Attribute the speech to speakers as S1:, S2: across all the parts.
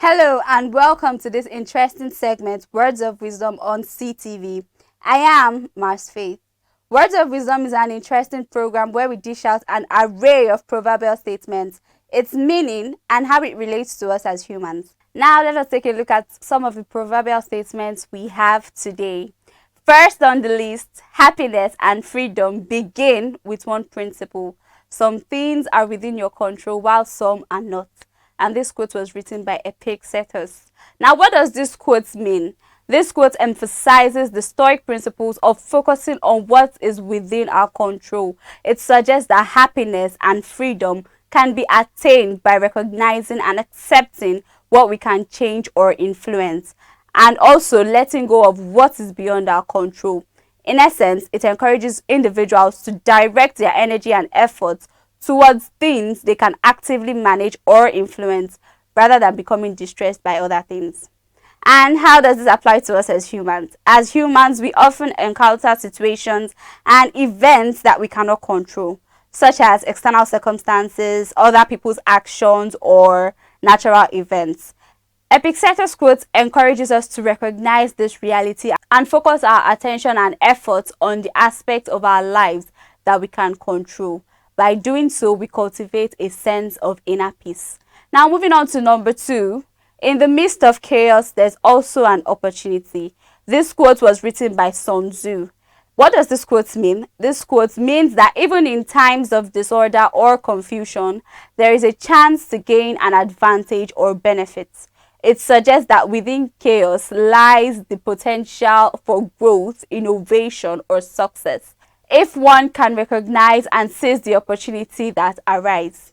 S1: Hello and welcome to this interesting segment, Words of Wisdom on CTV. I am Mars Faith. Words of Wisdom is an interesting program where we dish out an array of proverbial statements, its meaning, and how it relates to us as humans. Now let us take a look at some of the proverbial statements we have today. First on the list, happiness and freedom begin with one principle. Some things are within your control while some are not. And this quote was written by Epictetus. Now, what does this quote mean? This quote emphasizes the Stoic principles of focusing on what is within our control. It suggests that happiness and freedom can be attained by recognizing and accepting what we can change or influence, and also letting go of what is beyond our control. In essence, it encourages individuals to direct their energy and efforts towards things they can actively manage or influence rather than becoming distressed by other things. And how does this apply to us as humans? As humans, we often encounter situations and events that we cannot control, such as external circumstances, other people's actions, or natural events. Epictetus' quote encourages us to recognize this reality and focus our attention and efforts on the aspects of our lives that we can control. By doing so, we cultivate a sense of inner peace. Now, moving on to number 2. In the midst of chaos, there's also an opportunity. This quote was written by Sun Tzu. What does this quote mean? This quote means that even in times of disorder or confusion, there is a chance to gain an advantage or benefit. It suggests that within chaos lies the potential for growth, innovation, or success, if one can recognize and seize the opportunity that arises.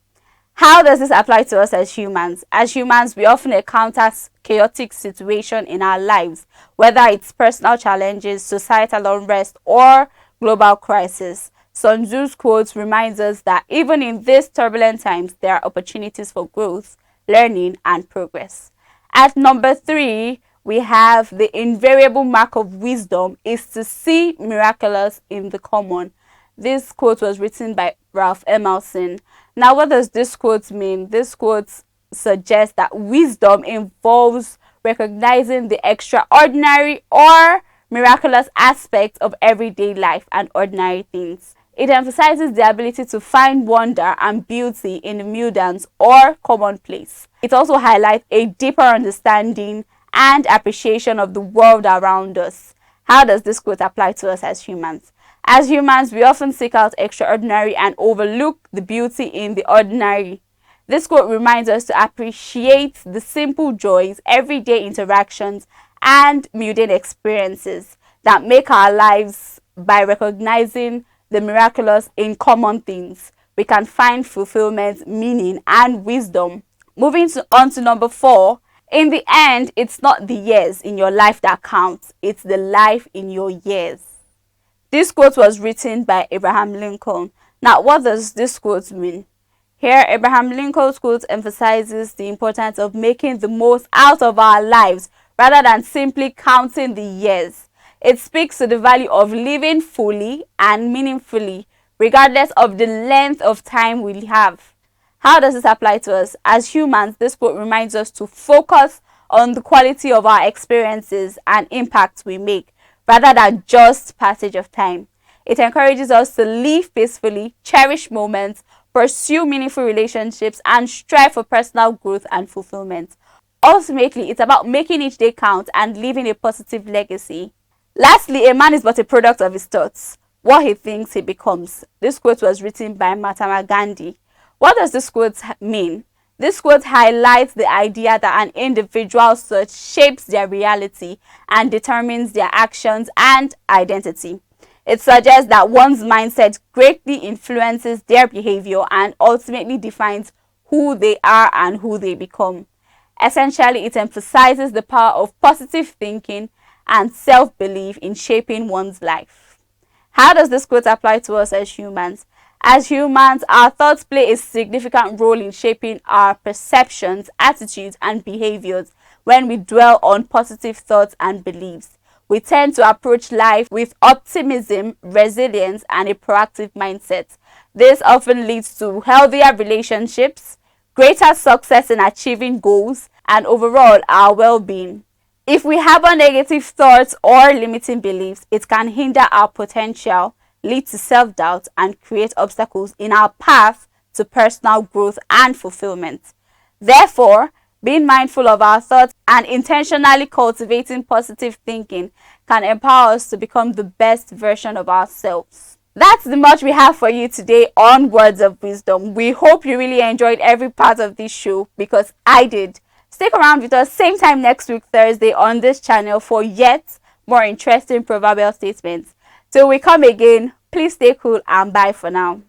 S1: How does this apply to us as humans? As humans, we often encounter chaotic situations in our lives, whether it's personal challenges, societal unrest, or global crisis. Sun Tzu's quote reminds us that even in these turbulent times, there are opportunities for growth, learning, and progress. At number 3, we have the invariable mark of wisdom is to see miraculous in the common. This quote was written by Ralph Emerson. Now, what does this quote mean? This quote suggests that wisdom involves recognizing the extraordinary or miraculous aspects of everyday life and ordinary things. It emphasizes the ability to find wonder and beauty in the mundane or commonplace. It also highlights a deeper understanding and appreciation of the world around us. How does this quote apply to us as humans? As humans, we often seek out extraordinary and overlook the beauty in the ordinary. This quote reminds us to appreciate the simple joys, everyday interactions, and mundane experiences that make our lives. By recognizing the miraculous in common things, we can find fulfillment, meaning, and wisdom. Moving on to number 4. In the end, it's not the years in your life that counts, it's the life in your years. This quote was written by Abraham Lincoln. Now, what does this quote mean? Here, Abraham Lincoln's quote emphasizes the importance of making the most out of our lives rather than simply counting the years. It speaks to the value of living fully and meaningfully, regardless of the length of time we have. How does this apply to us? As humans, this quote reminds us to focus on the quality of our experiences and impacts we make, rather than just passage of time. It encourages us to live peacefully, cherish moments, pursue meaningful relationships, and strive for personal growth and fulfillment. Ultimately, it's about making each day count and leaving a positive legacy. Lastly, a man is but a product of his thoughts. What he thinks, he becomes. This quote was written by Mahatma Gandhi. What does this quote mean? This quote highlights the idea that an individual's thought shapes their reality and determines their actions and identity. It suggests that one's mindset greatly influences their behavior and ultimately defines who they are and who they become. Essentially, it emphasizes the power of positive thinking and self-belief in shaping one's life. How does this quote apply to us as humans? As humans, our thoughts play a significant role in shaping our perceptions, attitudes, and behaviors. When we dwell on positive thoughts and beliefs, we tend to approach life with optimism, resilience, and a proactive mindset. This often leads to healthier relationships, greater success in achieving goals, and overall our well-being. If we harbor negative thoughts or limiting beliefs, it can hinder our potential, lead to self-doubt, and create obstacles in our path to personal growth and fulfillment. Therefore, being mindful of our thoughts and intentionally cultivating positive thinking can empower us to become the best version of ourselves. That's the much we have for you today on Words of Wisdom. We hope you really enjoyed every part of this show, because I did. Stick around with us same time next week, Thursday, on this channel for yet more interesting proverbial statements. Till we come again, please stay cool and bye for now.